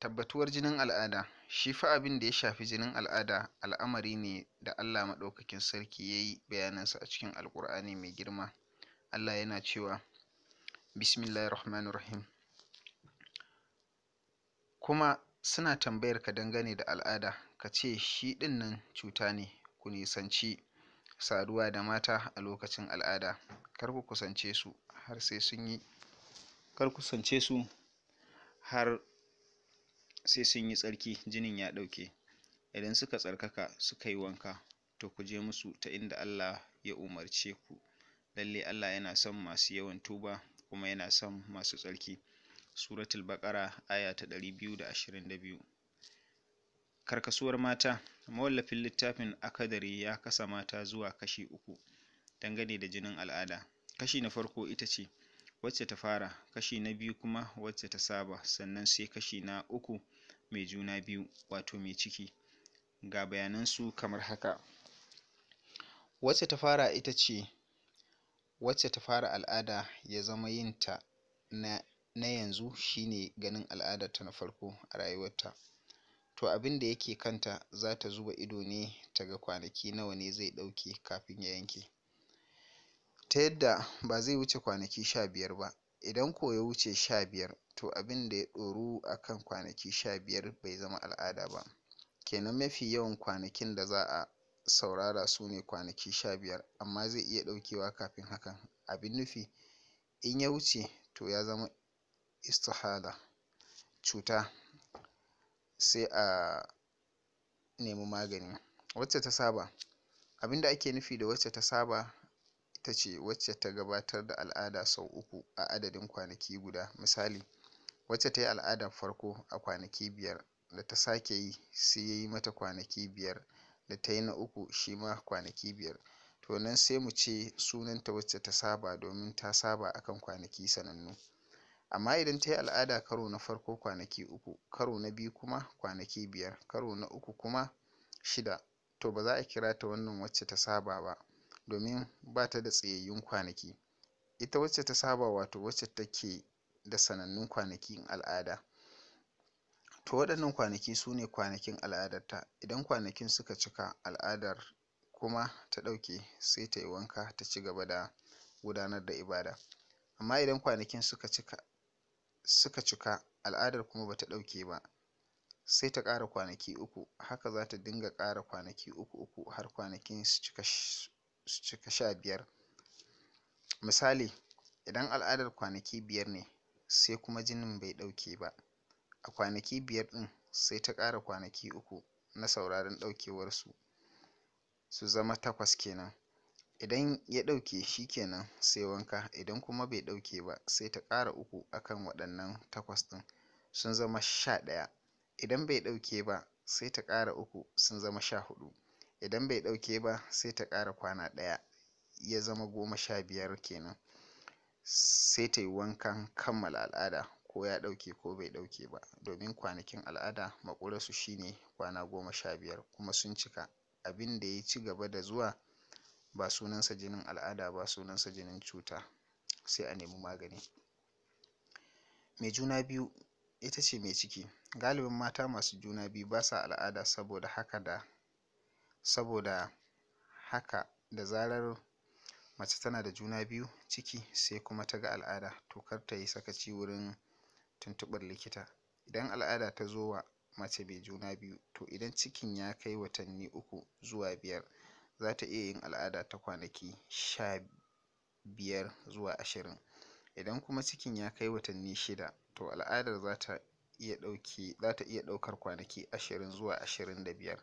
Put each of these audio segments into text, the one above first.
Tabbatuwar jinin al'ada, shi fa abin da ya shafi jinin al'ada al'amari ne da Allah Maɗaukakin Sarki ya yi bayaninsa a cikin Alƙur'ani mai girma. Allah yana cewa, Bismillahirrahmanirrahim. Kuma suna tambayar ka dangane da al'ada, ka ce shi ɗin nan cuta ne, ku nisanci saduwa da mata a lokacin al'ada, kar ku kusance su har sai sun yi tsarki, jinin ya ɗauke. Idan suka tsarkaka suka yi wanka, to ku je musu ta inda Allah ya umarce ku. Lalle Allah yana son masu yawan tuba kuma yana son masu tsarki. Suratul Baƙara aya ta 222. Karkasuwar mata. Mawallafin littafin Akadari ya kasa mata zuwa kashi uku dangane da jinin al'ada. Kashi na farko ita ce wacce ta fara, kashi na biyu kuma wacce ta saba, sannan sai kashi na uku mai juna biyu wato mai ciki. Ga bayanansu kamar haka. Wacce ta fara ita ce wacce ta fara al'ada ya zama yinta na yanzu shine ganin al'adarta na farko a rayuwarta. To abin da yake kanta za ta zuba ido ne ta ga kwanaki nawa ne zai ɗauke kafin ya yanke, ta yadda ba zai wuce kwanaki 15 ba. Idan ko ya wuce 15, to abin da ya ɗoru a kan kwanaki 15 bai zama al'ada ba. Kenan mafi yawan kwanakin da za a saurara su ne kwanaki 15, amma zai iya ɗaukewa kafin hakan. Abin nufi, in ya wuce to ya zama istihala, cuta, sai a nemi magani. Wacce ta saba. Abin da ake nufi da wacce ta saba ita ce wacce ta gabatar da al'ada sau uku a adadin kwanaki guda. Misali, wacce ta yi al'adar farko a kwanaki 5, da ta sake yi sai ya yi mata kwanaki 5, da ta yi na uku shi ma kwanaki 5. To nan sai mu ce sunanta wacce ta saba, domin ta saba akan kwanaki sanannu. Amma idan ta yi al'ada karo na farko kwanaki 3, karo na biyu kuma kwanaki 5, karo na uku kuma 6, to ba za a kira ta wannan wacce ta saba ba, domin ba ta da tsayayyun kwanaki. Ita wacce ta saba wato wacce take da sanannun kwanakin al'ada. To waɗannan kwanaki su ne kwanakin al'adarta. Idan kwanakin suka cika, al'adar kuma ta ɗauke, sai ta yi wanka ta ci gaba da gudanar da ibada. Amma idan kwanakin suka cika al'adar kuma ba ta ɗauke ba, sai ta ƙara kwanaki 3. Haka za ta dinga ƙara kwanaki 3 har kwanakin su cika 15. Misali, idan al'adar kwanaki 5 ne sai kuma jinin bai ɗauke ba, a kwanaki 5 ɗin sai ta ƙara kwanaki 3 na sauraron ɗaukewarsu, su zama 8 kenan. Idan ya ɗauke shi kenan sai wanka. Idan kuma bai ɗauke ba, sai ta ƙara 3 akan waɗannan 8 ɗin, sun zama 11. Idan bai ɗauke ba, sai ta ƙara 3, sun zama 14. Idan bai ɗauke ba, sai ta ƙara kwana 1, ya zama 15 kenan. Sai ta yi wankan kammala al'ada, ko ya ɗauke ko bai ɗauke ba, domin kwanakin al'ada maƙurarsu shine kwana 15 kuma sun cika. Abin da ya ci gaba da zuwa ba sunansa jinin al'ada ba, sunansa jinin cuta, sai a nemi magani. Mai juna biyu ita ce mai ciki. Galibin mata masu juna biyu ba sa al'ada, saboda haka da zarar mace tana da juna biyu ciki sai kuma ta ga al'ada, to kar ta yi sakaci wurin tuntuɓar likita. Idan al'ada ta zo wa mace mai juna biyu, to idan cikin ya kai watanni 3 zuwa 5, za ta iya yin al'ada ta kwanaki 15 zuwa 20. Idan kuma cikin ya kai watanni 6, to al'adar za ta iya ɗaukar kwanaki 20 zuwa 25.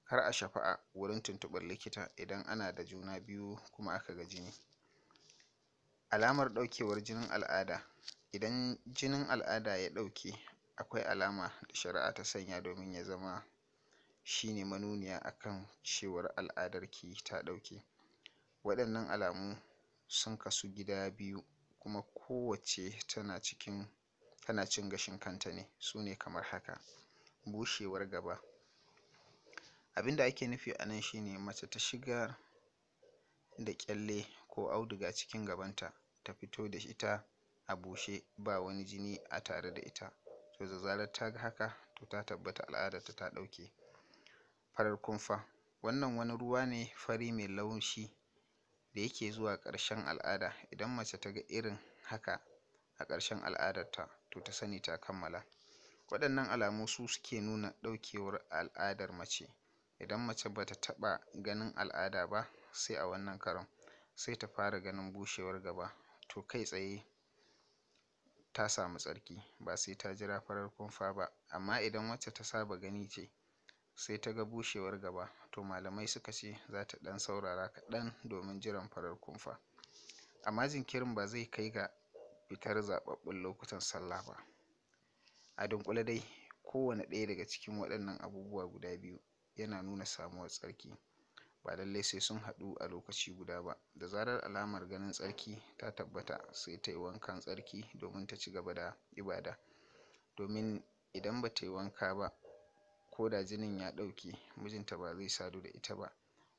Kar a shafa'a wurin tuntuɓar likita idan ana da juna biyu kuma aka ga jini. Alamar ɗaukewar jinin al'ada. Idan jinin al'ada ya ɗauke, akwai alama da shari'a ta sanya domin ya zama shine manuniya akan cewar al'adarki ta ɗauke. Waɗannan alamu sun kasu gida biyu, kuma kowacce tana cin gashin kanta ne. Su ne kamar haka. Bushewar gaba. Abin da ake nufi a nan shine mace ta shigar da ƙyalle ko auduga cikin gabanta, ta fito da ita a bushe, ba wani jini a tare da ita. to da zarar ta ga haka to ta tabbata al'adarta ta ɗauke. Farar kumfa, wannan wani ruwa ne fari mai laushi da yake zuwa ƙarshen al'ada. Idan mace ta ga irin haka a ƙarshen al'adarta to ta sani ta kammala. Waɗannan alamu su suke nuna ɗaukewar al'adar mace. Idan mace ba ta taɓa ganin al'ada ba sai a wannan karon, sai ta fara ganin bushewar gaba, to kai tsaye ta samu tsarki, ba sai ta jira farar kumfa ba. Amma idan wacce ta saba gani ce sai ta ga bushewar gaba, to malamai suka ce za ta ɗan saurara kaɗan domin jiran farar kumfa. Amma jinkirin ba zai kai ga fitar zaɓaɓɓun lokutan sallah ba. A dunƙule dai, kowane ɗaya daga cikin waɗannan abubuwa guda biyu yana nuna samuwar tsarki, ba lallai sai sun haɗu a lokaci guda ba. Da zarar alamar ganin tsarki ta tabbata sai ta yi wankan tsarki domin ta ci gaba da ibada. Domin idan ba ta yi wanka ba, ko da jinin ya ɗauke, mijinta ba zai sadu da ita ba,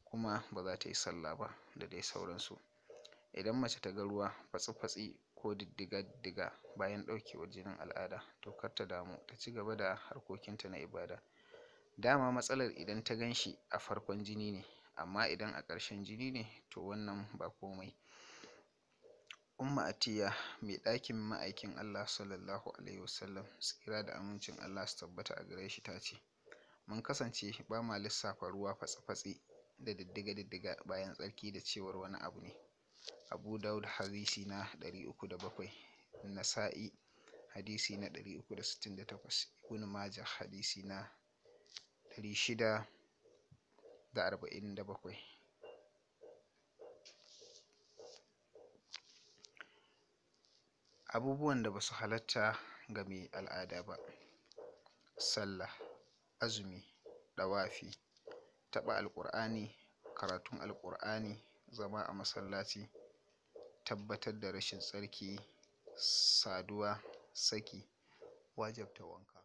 kuma ba za ta yi sallah ba da dai sauransu. Idan mace ta ga ruwa fatsi-fatsi ko diddiga-diddiga bayan ɗaukewar jinin al'ada, to kar ta damu, ta ci gaba da harkokinta na ibada. Dama matsalar idan ta gan shi a farkon jini ne, amma idan a ƙarshen jini ne to wannan ba komai. Umma Atiyya, mai ɗakin ma'aikin Allah sallallahu alaihi wasallam, tsira da amincin Allah su tabbata a gare shi, ta ce, mun kasance ba ma lissafa ruwa fatsi-fatsi da diddiga-diddiga bayan tsarki da cewar wani abu ne. Abu Dawud hadisi na 307, Nasa'i hadisi na 368, Ibn Majah hadisi na 647. Abubuwan da ba su halatta ga mai al'ada ba: sallah, azumi, ɗawafi, taɓa alƙur'ani, karatun alƙur'ani, zama a masallaci, tabbatar da rashin tsarki, saduwa, saki, wajabta wanka.